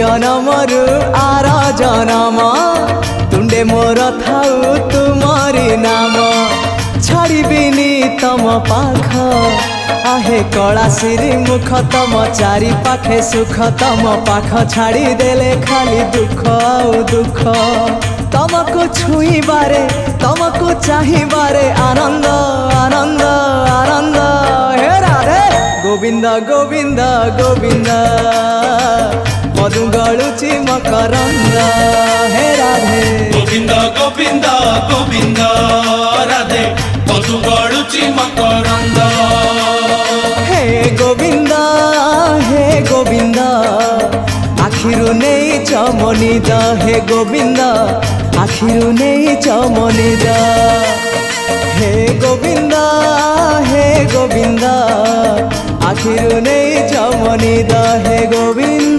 जनमरु are जनम तुंडे मोर थाउ तुमरी नाम छाड़बिनी तम पाख आहे कला सिरी मुख तम चारि पाखे सुख तम पाख छाड़ी देले खाली दुख आउ दुख तमको छुईबारे तमको चाहिबारे आनंद आनंद आनंद हे राधे गोविंद गोविंद गोविंद मधु गलुची मकरंद हे राधे गोविंद गोविंद गोविंद राधे मधु गलुची मकरंद हे गोविंद आखिरु नहीं चमनिद हे गोविंद आखिरु नहीं चमनिद हे गोविंद आखिरु नहीं चमनिद हे गोविंद।